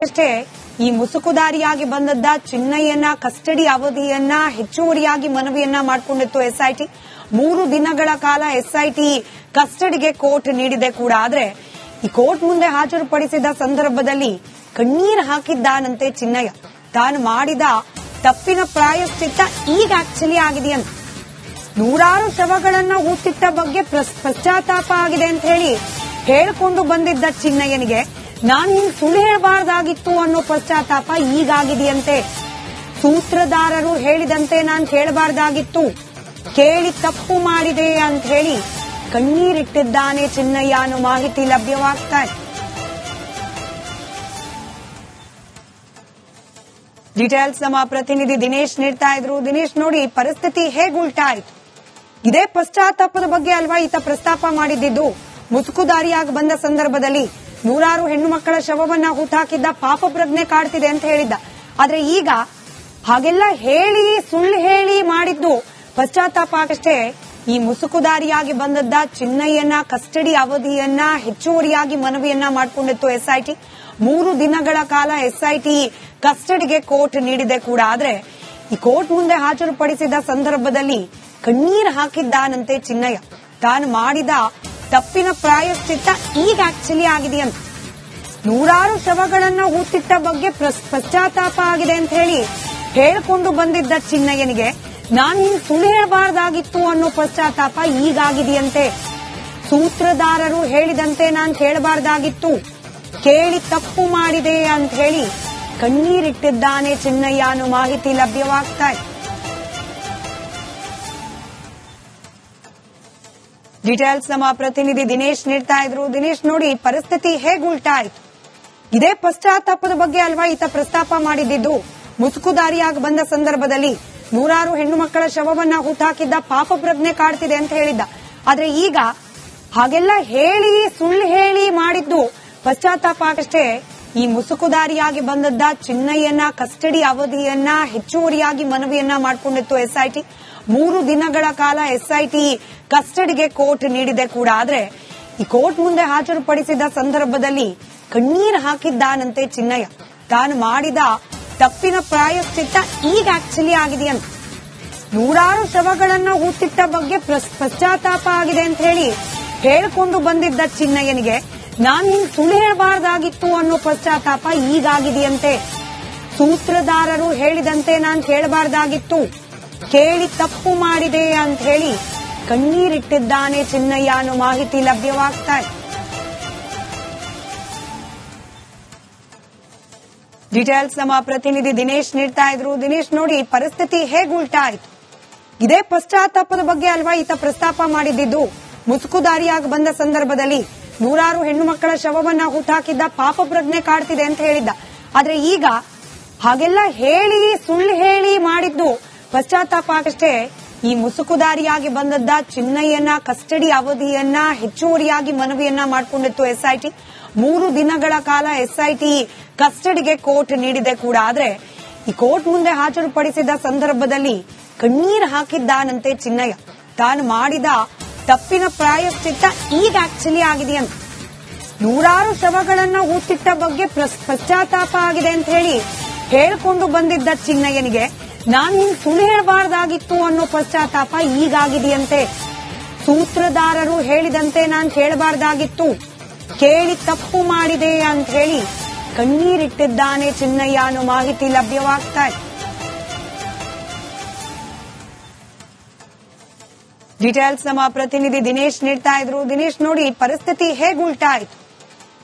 ಅಷ್ಟೇ ಈ ಮುಸುಕುದಾರಿಯಾಗಿ ಬಂದದ್ದ ಚಿನ್ನಯ್ಯನ ಕಸ್ಟಡಿ ಅವಧಿಯನ್ನ ಹೆಚ್ಚುವರಿಯಾಗಿ ಮನವಿಯನ್ನ ಮಾಡಿಕೊಂಡಿತ್ತು ಎಸ್ಐಟಿ. 3 ದಿನಗಳ ಕಾಲ ಎಸ್ಐಟಿ ಕಸ್ಟಡಿಗೆ ಕೋರ್ಟ್ ನೀಡಿದೆ ಕೂಡ. ಆದ್ರೆ ಈ ಕೋರ್ಟ್ ಮುಂದೆ ಹಾಜರುಪಡಿಸಿದ ಸಂದರ್ಭದಲ್ಲಿ ಕಣ್ಣೀರು ಹಾಕಿದ್ದಾನಂತೆ ಚಿನ್ನಯ್ಯ. ತಾನು ಮಾಡಿದ ತಪ್ಪಿನ ಪ್ರಾಯಶ್ಚಿತ್ತ ಈಗ ಆಕ್ಚುಲಿ ಆಗಿದೆಯಂತೆ. ನೂರಾರು ಶವಗಳನ್ನ ಊತಿಟ್ಟ ಬಗ್ಗೆ ಪಶ್ಚಾತ್ತಾಪ ಆಗಿದೆ ಅಂತ ಹೇಳಿ ಹೇಳ್ಕೊಂಡು ಬಂದಿದ್ದ ಚಿನ್ನಯ್ಯನಿಗೆ ನಾನು ಹಿಂಗ್ ಸುಳ್ಳು ಹೇಳಬಾರ್ದಾಗಿತ್ತು ಅನ್ನೋ ಪಶ್ಚಾತ್ತಾಪ ಈಗಾಗಿದೆಯಂತೆ. ಸೂತ್ರಧಾರರು ಹೇಳಿದಂತೆ ನಾನು ಕೇಳಬಾರ್ದಾಗಿತ್ತು, ಕೇಳಿ ತಪ್ಪು ಮಾಡಿದೆ ಅಂತ ಹೇಳಿ ಕಣ್ಣೀರಿಟ್ಟಿದ್ದಾನೆ ಚಿನ್ನಯ್ಯ ಅನ್ನೋ ಮಾಹಿತಿ ಲಭ್ಯವಾಗ್ತಾ ಇದೆ. ಡೀಟೇಲ್ಸ್ ನಮ್ಮ ಪ್ರತಿನಿಧಿ ದಿನೇಶ್ ನೀಡ್ತಾ ಇದ್ರು. ದಿನೇಶ್, ನೋಡಿ ಪರಿಸ್ಥಿತಿ ಹೇಗೆ ಉಲ್ಟಾ ಆಯ್ತು? ಇದೇ ಪಶ್ಚಾತ್ತಾಪದ ಬಗ್ಗೆ ಅಲ್ವಾ ಈತ ಪ್ರಸ್ತಾಪ ಮಾಡಿದ್ದು? ಮುಸುಕುದಾರಿಯಾಗಿ ಬಂದ ಸಂದರ್ಭದಲ್ಲಿ ನೂರಾರು ಹೆಣ್ಣು ಮಕ್ಕಳ ಶವವನ್ನ ಹೂತಾಕಿದ್ದ, ಪಾಪ ಪ್ರಜ್ಞೆ ಕಾಡ್ತಿದೆ ಅಂತ ಹೇಳಿದ್ದ. ಆದ್ರೆ ಈಗ ಹಾಗೆಲ್ಲ ಹೇಳಿ ಸುಳ್ಳು ಹೇಳಿ ಮಾಡಿದ್ದು ಪಶ್ಚಾತ್ತಾಪ ಆಗಷ್ಟೇ. ಈ ಮುಸುಕುದಾರಿಯಾಗಿ ಬಂದದ್ದ ಚಿನ್ನಯ್ಯನ ಕಸ್ಟಡಿ ಅವಧಿಯನ್ನ ಹೆಚ್ಚುವರಿಯಾಗಿ ಮನವಿಯನ್ನ ಮಾಡಿಕೊಂಡಿತ್ತು ಎಸ್ಐಟಿ. 3 ದಿನಗಳ ಕಾಲ ಎಸ್ಐಟಿ ಕಸ್ಟಡಿಗೆ ಕೋರ್ಟ್ ನೀಡಿದೆ ಕೂಡ. ಆದ್ರೆ ಈ ಕೋರ್ಟ್ ಮುಂದೆ ಹಾಜರುಪಡಿಸಿದ ಸಂದರ್ಭದಲ್ಲಿ ಕಣ್ಣೀರು ಹಾಕಿದ್ದಾನಂತೆ ಚಿನ್ನಯ್ಯ. ತಾನು ಮಾಡಿದ ತಪ್ಪಿನ ಪ್ರಾಯಶ್ಚಿತ್ತ ಈಗ ಆಕ್ಚುಲಿ ಆಗಿದೆಯಂತೆ. ನೂರಾರು ಶವಗಳನ್ನ ಊತಿಟ್ಟ ಬಗ್ಗೆ ಪಶ್ಚಾತ್ತಾಪ ಆಗಿದೆ ಅಂತ ಹೇಳಿ ಹೇಳ್ಕೊಂಡು ಬಂದಿದ್ದ ಚಿನ್ನಯ್ಯನಿಗೆ ನಾನು ಹಿಂಗ್ ಸುಳ್ಳು ಹೇಳಬಾರ್ದಾಗಿತ್ತು ಅನ್ನೋ ಪಶ್ಚಾತ್ತಾಪ ಈಗಾಗಿದೆಯಂತೆ. ಸೂತ್ರಧಾರರು ಹೇಳಿದಂತೆ ನಾನು ಕೇಳಬಾರ್ದಾಗಿತ್ತು, ಕೇಳಿ ತಪ್ಪು ಮಾಡಿದೆ ಅಂತ ಹೇಳಿ ಕಣ್ಣೀರಿಟ್ಟಿದ್ದಾನೆ ಚಿನ್ನಯ್ಯ ಅನ್ನೋ ಮಾಹಿತಿ ಲಭ್ಯವಾಗ್ತಾ ಇದೆ. ಡೀಟೇಲ್ಸ್ ನಮ್ಮ ಪ್ರತಿನಿಧಿ ದಿನೇಶ್ ನೀಡ್ತಾ ಇದ್ರು. ದಿನೇಶ್, ನೋಡಿ ಪರಿಸ್ಥಿತಿ ಹೇಗೆ ಉಲ್ಟಾ ಆಯ್ತು? ಇದೇ ಪಶ್ಚಾತ್ತಾಪದ ಬಗ್ಗೆ ಅಲ್ವಾ ಈತ ಪ್ರಸ್ತಾಪ ಮಾಡಿದ್ದು? ಮುಸುಕುದಾರಿಯಾಗಿ ಬಂದ ಸಂದರ್ಭದಲ್ಲಿ ನೂರಾರು ಹೆಣ್ಣು ಮಕ್ಕಳ ಶವವನ್ನ ಹೂತಾಕಿದ್ದ, ಪಾಪ ಪ್ರಜ್ಞೆ ಕಾಡ್ತಿದೆ ಅಂತ ಹೇಳಿದ್ದ. ಆದ್ರೆ ಈಗ ಹಾಗೆಲ್ಲ ಹೇಳಿ ಸುಳ್ಳು ಹೇಳಿ ಮಾಡಿದ್ದು ಪಶ್ಚಾತ್ತಾಪ ಆಗಷ್ಟೇ. ಈ ಮುಸುಕುದಾರಿಯಾಗಿ ಬಂದದ್ದ ಚಿನ್ನಯ್ಯನ ಕಸ್ಟಡಿ ಅವಧಿಯನ್ನ ಹೆಚ್ಚುವರಿಯಾಗಿ ಮನವಿಯನ್ನ ಮಾಡಿಕೊಂಡಿತ್ತು ಎಸ್ಐಟಿ. 3 ದಿನಗಳ ಕಾಲ ಎಸ್ಐಟಿ ಕಸ್ಟಡಿಗೆ ಕೋರ್ಟ್ ನೀಡಿದೆ ಕೂಡ. ಆದ್ರೆ ಈ ಕೋರ್ಟ್ ಮುಂದೆ ಹಾಜರುಪಡಿಸಿದ ಸಂದರ್ಭದಲ್ಲಿ ಕಣ್ಣೀರು ಹಾಕಿದ್ದಾನಂತೆ ಚಿನ್ನಯ್ಯ. ತಾನು ಮಾಡಿದ ತಪ್ಪಿನ ಪ್ರಾಯಶ್ಚಿತ್ತ ಈಗ ಆಕ್ಚುಲಿ ಆಗಿದೆಯಂತೆ. ನೂರಾರು ಶವಗಳನ್ನ ಊತಿಟ್ಟ ಬಗ್ಗೆ ಪಶ್ಚಾತ್ತಾಪ ಆಗಿದೆ ಅಂತ ಹೇಳಿ ಹೇಳ್ಕೊಂಡು ಬಂದಿದ್ದ ಚಿನ್ನಯ್ಯನಿಗೆ ನಾನು ಹಿಂಗ್ ಸುಳ್ಳು ಹೇಳಬಾರ್ದಾಗಿತ್ತು ಅನ್ನೋ ಪಶ್ಚಾತ್ತಾಪ ಈಗಾಗಿದೆಯಂತೆ. ಸೂತ್ರಧಾರರು ಹೇಳಿದಂತೆ ನಾನು ಕೇಳಬಾರ್ದಾಗಿತ್ತು, ಕೇಳಿ ತಪ್ಪು ಮಾಡಿದೆ ಅಂತ ಹೇಳಿ ಕಣ್ಣೀರಿಟ್ಟಿದ್ದಾನೆ ಚಿನ್ನಯ್ಯ ಅನ್ನೋ ಮಾಹಿತಿ ಲಭ್ಯವಾಗ್ತಾ ಇದೆ. ಡೀಟೇಲ್ಸ್ ನಮ್ಮ ಪ್ರತಿನಿಧಿ ದಿನೇಶ್ ನೀಡ್ತಾ ಇದ್ರು. ದಿನೇಶ್, ನೋಡಿ ಪರಿಸ್ಥಿತಿ ಹೇಗೆ ಉಲ್ಟಾ ಆಯ್ತು? ಇದೇ ಪಶ್ಚಾತ್ತಾಪದ ಬಗ್ಗೆ ಅಲ್ವಾ ಈತ ಪ್ರಸ್ತಾಪ ಮಾಡಿದ್ದು? ಮುಸುಕುದಾರಿಯಾಗಿ ಬಂದ ಸಂದರ್ಭದಲ್ಲಿ ನೂರಾರು ಹೆಣ್ಣು ಮಕ್ಕಳ ಶವವನ್ನ ಹೂತಾಕಿದ್ದ, ಪಾಪ ಪ್ರಜ್ಞೆ ಕಾಡ್ತಿದೆ ಅಂತ ಹೇಳಿದ್ದ. ಆದ್ರೆ ಈಗ ಹಾಗೆಲ್ಲ ಹೇಳಿ ಸುಳ್ಳು ಹೇಳಿ ಮಾಡಿದ್ದು ಪಶ್ಚಾತ್ತಾಪ ಆಗಷ್ಟೇ. ಈ ಮುಸುಕುದಾರಿಯಾಗಿ ಬಂದದ್ದ ಚಿನ್ನಯ್ಯನ ಕಸ್ಟಡಿ ಅವಧಿಯನ್ನ ಹೆಚ್ಚುವರಿಯಾಗಿ ಮನವಿಯನ್ನ ಮಾಡಿಕೊಂಡಿತ್ತು ಎಸ್ಐಟಿ. 3 ದಿನಗಳ ಕಾಲ ಎಸ್ಐಟಿ ಕಸ್ಟಡಿಗೆ ಕೋರ್ಟ್ ನೀಡಿದೆ ಕೂಡ. ಆದ್ರೆ ಈ ಕೋರ್ಟ್ ಮುಂದೆ ಹಾಜರುಪಡಿಸಿದ ಸಂದರ್ಭದಲ್ಲಿ ಕಣ್ಣೀರು ಹಾಕಿದ್ದಾನಂತೆ ಚಿನ್ನಯ್ಯ. ತಾನು ಮಾಡಿದ ತಪ್ಪಿನ ಪ್ರಾಯಶ್ಚಿತ್ತ ಈಗ ಆಕ್ಚುಲಿ ಆಗಿದೆಯಂತೆ. ನೂರಾರು ಶವಗಳನ್ನ ಊತಿಟ್ಟ ಬಗ್ಗೆ ಪಶ್ಚಾತ್ತಾಪ ಆಗಿದೆ ಅಂತ ಹೇಳಿ ಹೇಳ್ಕೊಂಡು ಬಂದಿದ್ದ ಚಿನ್ನಯ್ಯನಿಗೆ ನಾನು ಹಿಂಗ್ ಸುಳ್ಳು ಹೇಳಬಾರ್ದಾಗಿತ್ತು ಅನ್ನೋ ಪಶ್ಚಾತ್ತಾಪ ಈಗಾಗಿದೆಯಂತೆ. ಸೂತ್ರಧಾರರು ಹೇಳಿದಂತೆ ನಾನು ಕೇಳಬಾರ್ದಾಗಿತ್ತು, ಕೇಳಿ ತಪ್ಪು ಮಾಡಿದೆ ಅಂತ ಹೇಳಿ ಕಣ್ಣೀರಿಟ್ಟಿದ್ದಾನೆ ಚಿನ್ನಯ್ಯ ಅನ್ನೋ ಮಾಹಿತಿ ಲಭ್ಯವಾಗ್ತಾ ಇದೆ. ಡೀಟೇಲ್ಸ್ ನಮ್ಮ ಪ್ರತಿನಿಧಿ ದಿನೇಶ್ ನೀಡ್ತಾ ಇದ್ರು. ದಿನೇಶ್, ನೋಡಿ ಪರಿಸ್ಥಿತಿ ಹೇಗೆ ಉಲ್ಟಾ ಆಯ್ತು?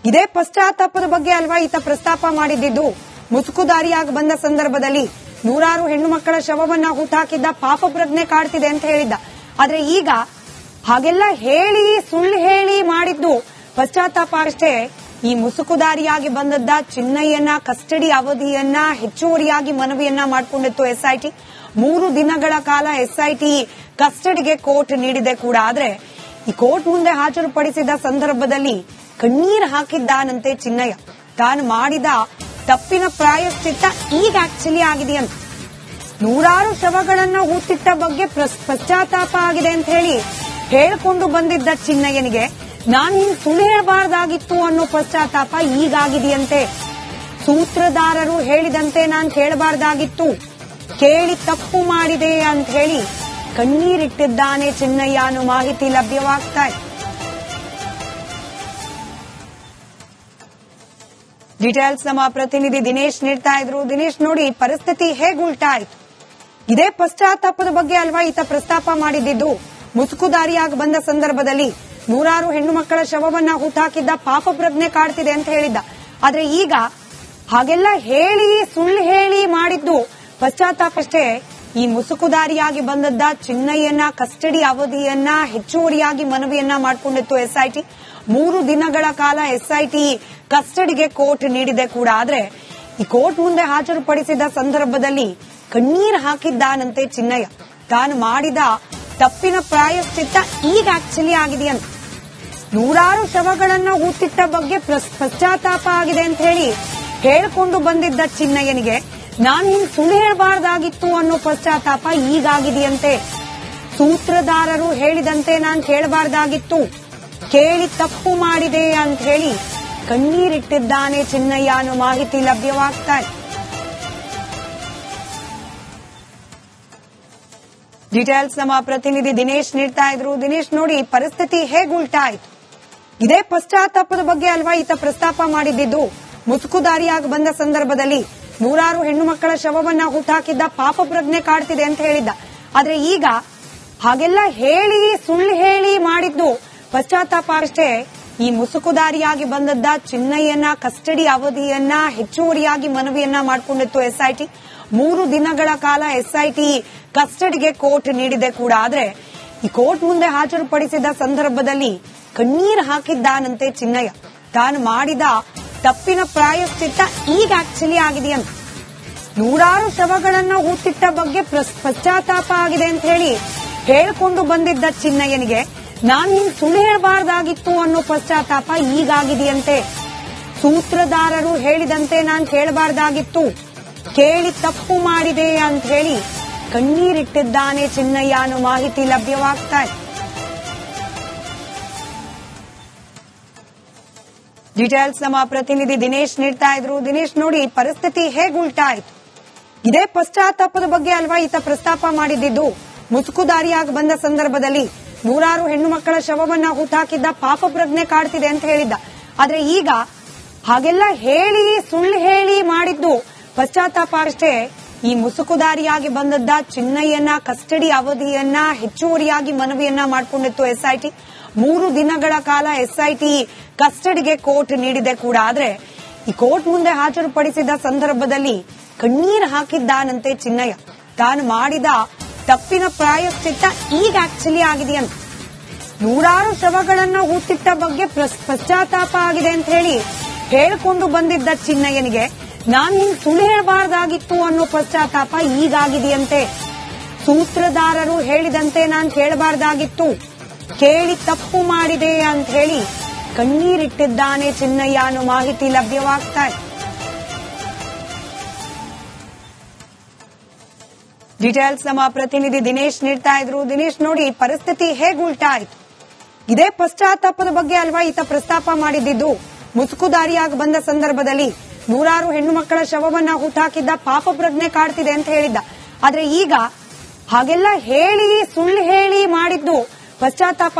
ಇದೇ ಪಶ್ಚಾತ್ತಾಪದ ಬಗ್ಗೆ ಅಲ್ವಾ ಈತ ಪ್ರಸ್ತಾಪ ಮಾಡಿದ್ದು? ಮುಸುಕುದಾರಿಯಾಗಿ ಬಂದ ಸಂದರ್ಭದಲ್ಲಿ ನೂರಾರು ಹೆಣ್ಣು ಮಕ್ಕಳ ಶವವನ್ನ ಹೂತಾಕಿದ್ದ, ಪಾಪ ಪ್ರಜ್ಞೆ ಕಾಡ್ತಿದೆ ಅಂತ ಹೇಳಿದ್ದ. ಆದ್ರೆ ಈಗ ಹಾಗೆಲ್ಲ ಹೇಳಿ ಸುಳ್ಳು ಹೇಳಿ ಮಾಡಿದ್ದು ಪಶ್ಚಾತ್ತಾಪ ಅಷ್ಟೇ. ಈ ಮುಸುಕುದಾರಿಯಾಗಿ ಬಂದದ್ದ ಚಿನ್ನಯ್ಯನ ಕಸ್ಟಡಿ ಅವಧಿಯನ್ನ ಹೆಚ್ಚುವರಿಯಾಗಿ ಮನವಿಯನ್ನ ಮಾಡಿಕೊಂಡಿತ್ತು ಎಸ್ಐಟಿ. 3 ದಿನಗಳ ಕಾಲ ಎಸ್ಐಟಿ ಕಸ್ಟಡಿಗೆ ಕೋರ್ಟ್ ನೀಡಿದೆ ಕೂಡ. ಆದ್ರೆ ಈ ಕೋರ್ಟ್ ಮುಂದೆ ಹಾಜರುಪಡಿಸಿದ ಸಂದರ್ಭದಲ್ಲಿ ಕಣ್ಣೀರು ಹಾಕಿದ್ದಾನಂತೆ ಚಿನ್ನಯ್ಯ. ತಾನು ಮಾಡಿದ ತಪ್ಪಿನ ಪ್ರಾಯಶ್ಚಿತ್ತ ಈಗ ಆಕ್ಚುಲಿ ಆಗಿದೆಯಂತೆ. ನೂರಾರು ಶವಗಳನ್ನ ಊತಿಟ್ಟ ಬಗ್ಗೆ ಪಶ್ಚಾತ್ತಾಪ ಆಗಿದೆ ಅಂತ ಹೇಳಿ ಹೇಳ್ಕೊಂಡು ಬಂದಿದ್ದ ಚಿನ್ನಯ್ಯನಿಗೆ ನಾನು ಹಿಂಗ್ ಸುಳ್ಳು ಹೇಳಬಾರ್ದಾಗಿತ್ತು ಅನ್ನೋ ಪಶ್ಚಾತ್ತಾಪ ಈಗಾಗಿದೆಯಂತೆ. ಸೂತ್ರಧಾರರು ಹೇಳಿದಂತೆ ನಾನು ಕೇಳಬಾರ್ದಾಗಿತ್ತು, ಕೇಳಿ ತಪ್ಪು ಮಾಡಿದೆ ಅಂತ ಹೇಳಿ ಕಣ್ಣೀರಿಟ್ಟಿದ್ದಾನೆ ಚಿನ್ನಯ್ಯ ಅನ್ನೋ ಮಾಹಿತಿ ಲಭ್ಯವಾಗ್ತಾ ಇದೆ. ಡೀಟೇಲ್ಸ್ ನಮ್ಮ ಪ್ರತಿನಿಧಿ ದಿನೇಶ್ ನೀಡ್ತಾ ಇದ್ರು. ದಿನೇಶ್, ನೋಡಿ ಪರಿಸ್ಥಿತಿ ಹೇಗೆ ಉಲ್ಟಾ ಆಯ್ತು? ಇದೇ ಪಶ್ಚಾತ್ತಾಪದ ಬಗ್ಗೆ ಅಲ್ವಾ ಈತ ಪ್ರಸ್ತಾಪ ಮಾಡಿದ್ದು? ಮುಸುಕುದಾರಿಯಾಗಿ ಬಂದ ಸಂದರ್ಭದಲ್ಲಿ ನೂರಾರು ಹೆಣ್ಣು ಮಕ್ಕಳ ಶವವನ್ನ ಹೂತಾಕಿದ್ದ, ಪಾಪ ಪ್ರಜ್ಞೆ ಕಾಡ್ತಿದೆ ಅಂತ ಹೇಳಿದ್ದ. ಆದ್ರೆ ಈಗ ಹಾಗೆಲ್ಲ ಹೇಳಿ, ಸುಳ್ಳು ಹೇಳಿ ಮಾಡಿದ್ದು ಪಶ್ಚಾತ್ತಾಪ ಅಷ್ಟೇ. ಈ ಮುಸುಕುದಾರಿಯಾಗಿ ಬಂದದ್ದ ಚಿನ್ನಯ್ಯನ ಕಸ್ಟಡಿ ಅವಧಿಯನ್ನ ಹೆಚ್ಚುವರಿಯಾಗಿ ಮನವಿಯನ್ನ ಮಾಡಿಕೊಂಡಿತ್ತು ಎಸ್ಐಟಿ. 3 ದಿನಗಳ ಕಾಲ ಎಸ್ಐಟಿ ಕಸ್ಟಡಿಗೆ ಕೋರ್ಟ್ ನೀಡಿದೆ ಕೂಡ. ಆದ್ರೆ ಈ ಕೋರ್ಟ್ ಮುಂದೆ ಹಾಜರುಪಡಿಸಿದ ಸಂದರ್ಭದಲ್ಲಿ ಕಣ್ಣೀರು ಹಾಕಿದ್ದಾನಂತೆ ಚಿನ್ನಯ್ಯ. ತಾನು ಮಾಡಿದ ತಪ್ಪಿನ ಪ್ರಾಯಶ್ಚಿತ್ತ ಈಗ ಆಕ್ಚುಲಿ ಆಗಿದೆಯಂತೆ. ನೂರಾರು ಶವಗಳನ್ನ ಹೂತಿಟ್ಟ ಬಗ್ಗೆ ಪಶ್ಚಾತ್ತಾಪ ಆಗಿದೆ ಅಂತ ಹೇಳಿ ಹೇಳ್ಕೊಂಡು ಬಂದಿದ್ದ ಚಿನ್ನಯ್ಯನಿಗೆ ನಾನು ಹಿಂಗ್ ಸುಳ್ಳು ಹೇಳಬಾರ್ದಾಗಿತ್ತು ಅನ್ನೋ ಪಶ್ಚಾತ್ತಾಪ ಈಗಾಗಿದೆಯಂತೆ. ಸೂತ್ರಧಾರರು ಹೇಳಿದಂತೆ ನಾನು ಕೇಳಬಾರ್ದಾಗಿತ್ತು, ಕೇಳಿ ತಪ್ಪು ಮಾಡಿದೆ ಅಂತ ಹೇಳಿ ಕಣ್ಣೀರಿಟ್ಟಿದ್ದಾನೆ ಚಿನ್ನಯ್ಯ ಅನ್ನೋ ಮಾಹಿತಿ ಲಭ್ಯವಾಗ್ತಾ ಇದೆ. ಡೀಟೇಲ್ಸ್ ನಮ್ಮ ಪ್ರತಿನಿಧಿ ದಿನೇಶ್ ನೀಡ್ತಾ ಇದ್ರು. ದಿನೇಶ್, ನೋಡಿ ಪರಿಸ್ಥಿತಿ ಹೇಗೆ ಉಲ್ಟಾ ಆಯ್ತು? ಇದೇ ಪಶ್ಚಾತ್ತಾಪದ ಬಗ್ಗೆ ಅಲ್ವಾ ಈತ ಪ್ರಸ್ತಾಪ ಮಾಡಿದ್ದು? ಮುಸುಕುದಾರಿಯಾಗಿ ಬಂದ ಸಂದರ್ಭದಲ್ಲಿ ನೂರಾರು ಹೆಣ್ಣು ಮಕ್ಕಳ ಶವವನ್ನ ಹೂತಾಕಿದ್ದ, ಪಾಪ ಪ್ರಜ್ಞೆ ಕಾಡ್ತಿದೆ ಅಂತ ಹೇಳಿದ್ದ. ಆದ್ರೆ ಈಗ ಹಾಗೆಲ್ಲ ಹೇಳಿ, ಸುಳ್ಳು ಹೇಳಿ ಮಾಡಿದ್ದು ಪಶ್ಚಾತ್ತಾಪ ಅಷ್ಟೇ. ಈ ಮುಸುಕುದಾರಿಯಾಗಿ ಬಂದದ್ದ ಚಿನ್ನಯ್ಯನ ಕಸ್ಟಡಿ ಅವಧಿಯನ್ನ ಹೆಚ್ಚುವರಿಯಾಗಿ ಮನವಿಯನ್ನ ಮಾಡಿಕೊಂಡಿತ್ತು ಎಸ್ಐಟಿ. 3 ದಿನಗಳ ಕಾಲ ಎಸ್ಐಟಿ ಕಸ್ಟಡಿಗೆ ಕೋರ್ಟ್ ನೀಡಿದೆ ಕೂಡ. ಆದ್ರೆ ಈ ಕೋರ್ಟ್ ಮುಂದೆ ಹಾಜರುಪಡಿಸಿದ ಸಂದರ್ಭದಲ್ಲಿ ಕಣ್ಣೀರು ಹಾಕಿದ್ದಾನಂತೆ ಚಿನ್ನಯ್ಯ. ತಾನು ಮಾಡಿದ ತಪ್ಪಿನ ಪ್ರಾಯಶ್ಚಿತ್ತ ಈಗ ಆಕ್ಚುಲಿ ಆಗಿದೆಯಂತ. ನೂರಾರು ಶವಗಳನ್ನ ಹೂತಿಟ್ಟ ಬಗ್ಗೆ ಪಶ್ಚಾತ್ತಾಪ ಆಗಿದೆ ಅಂತ ಹೇಳಿ ಹೇಳ್ಕೊಂಡು ಬಂದಿದ್ದ ಚಿನ್ನಯ್ಯನಿಗೆ ನಾನು ಹಿಂಗ್ ಸುಳ್ಳು ಹೇಳಬಾರ್ದಾಗಿತ್ತು ಅನ್ನೋ ಪಶ್ಚಾತ್ತಾಪ ಈಗಾಗಿದೆಯಂತೆ. ಸೂತ್ರಧಾರರು ಹೇಳಿದಂತೆ ನಾನು ಕೇಳಬಾರ್ದಾಗಿತ್ತು, ಕೇಳಿ ತಪ್ಪು ಮಾಡಿದೆ ಅಂತ ಹೇಳಿ ಕಣ್ಣೀರಿಟ್ಟಿದ್ದಾನೆ ಚಿನ್ನಯ್ಯ ಅನ್ನೋ ಮಾಹಿತಿ ಲಭ್ಯವಾಗ್ತಾ ಇದೆ. ಡೀಟೇಲ್ಸ್ ನಮ್ಮ ಪ್ರತಿನಿಧಿ ದಿನೇಶ್ ನೀಡ್ತಾ ಇದ್ರು. ದಿನೇಶ್, ನೋಡಿ ಪರಿಸ್ಥಿತಿ ಹೇಗೆ ಉಲ್ಟಾ ಆಯ್ತು? ಇದೇ ಪಶ್ಚಾತ್ತಾಪದ ಬಗ್ಗೆ ಅಲ್ವಾ ಈತ ಪ್ರಸ್ತಾಪ ಮಾಡಿದ್ದು? ಮುಸುಕುದಾರಿಯಾಗಿ ಬಂದ ಸಂದರ್ಭದಲ್ಲಿ ನೂರಾರು ಹೆಣ್ಣು ಮಕ್ಕಳ ಶವವನ್ನ ಹೂತಾಕಿದ್ದ, ಪಾಪ ಪ್ರಜ್ಞೆ ಕಾಡ್ತಿದೆ ಅಂತ ಹೇಳಿದ್ದ. ಆದ್ರೆ ಈಗ ಹಾಗೆಲ್ಲ ಹೇಳಿ, ಸುಳ್ಳು ಹೇಳಿ ಮಾಡಿದ್ದು ಪಶ್ಚಾತ್ತಾಪ ಅಷ್ಟೇ. ಈ ಮುಸುಕುದಾರಿಯಾಗಿ ಬಂದದ್ದ ಚಿನ್ನಯ್ಯನ ಕಸ್ಟಡಿ ಅವಧಿಯನ್ನ ಹೆಚ್ಚುವರಿಯಾಗಿ ಮನವಿಯನ್ನ ಮಾಡಿಕೊಂಡಿತ್ತು ಎಸ್ಐಟಿ. 3 ದಿನಗಳ ಕಾಲ ಎಸ್ಐಟಿ ಕಸ್ಟಡಿಗೆ ಕೋರ್ಟ್ ನೀಡಿದೆ ಕೂಡ. ಆದ್ರೆ ಈ ಕೋರ್ಟ್ ಮುಂದೆ ಹಾಜರುಪಡಿಸಿದ ಸಂದರ್ಭದಲ್ಲಿ ಕಣ್ಣೀರು ಹಾಕಿದ್ದಾನಂತೆ ಚಿನ್ನಯ್ಯ. ತಾನು ಮಾಡಿದ ತಪ್ಪಿನ ಪ್ರಾಯಶ್ಚಿತ್ತ ಈಗ ಆಕ್ಚುಲಿ ಆಗಿದೆಯಂತೆ. ನೂರಾರು ಶವಗಳನ್ನ ಹೂತಿಟ್ಟ ಬಗ್ಗೆ ಪಶ್ಚಾತ್ತಾಪ ಆಗಿದೆ ಅಂತ ಹೇಳಿ ಹೇಳ್ಕೊಂಡು ಬಂದಿದ್ದ ಚಿನ್ನಯ್ಯನಿಗೆ ನಾನು ಹಿಂಗ್ ಸುಳ್ಳು ಹೇಳಬಾರ್ದಾಗಿತ್ತು ಅನ್ನೋ ಪಶ್ಚಾತ್ತಾಪ ಈಗಾಗಿದೆಯಂತೆ. ಸೂತ್ರಧಾರರು ಹೇಳಿದಂತೆ ನಾನು ಕೇಳಬಾರ್ದಾಗಿತ್ತು, ಕೇಳಿ ತಪ್ಪು ಮಾಡಿದೆ ಅಂತ ಹೇಳಿ ಕಣ್ಣೀರಿಟ್ಟಿದ್ದಾನೆ ಚಿನ್ನಯ್ಯ ಅನ್ನೋ ಮಾಹಿತಿ ಲಭ್ಯವಾಗ್ತಾ ಇದೆ. ಡೀಟೇಲ್ಸ್ ನಮ್ಮ ಪ್ರತಿನಿಧಿ ದಿನೇಶ್ ನೀಡ್ತಾ ಇದ್ರು. ದಿನೇಶ್, ನೋಡಿ ಪರಿಸ್ಥಿತಿ ಹೇಗೆ ಉಲ್ಟಾ ಆಯ್ತು? ಇದೇ ಪಶ್ಚಾತ್ತಾಪದ ಬಗ್ಗೆ ಅಲ್ವಾ ಈತ ಪ್ರಸ್ತಾಪ ಮಾಡಿದ್ದು? ಮುಸುಕುದಾರಿಯಾಗಿ ಬಂದ ಸಂದರ್ಭದಲ್ಲಿ ನೂರಾರು ಹೆಣ್ಣು ಮಕ್ಕಳ ಶವವನ್ನ ಹೂತಾಕಿದ್ದ, ಪಾಪ ಪ್ರಜ್ಞೆ ಕಾಡ್ತಿದೆ ಅಂತ ಹೇಳಿದ್ದ. ಆದ್ರೆ ಈಗ ಹಾಗೆಲ್ಲ ಹೇಳಿ, ಸುಳ್ಳು ಹೇಳಿ ಮಾಡಿದ್ದು ಪಶ್ಚಾತ್ತಾಪ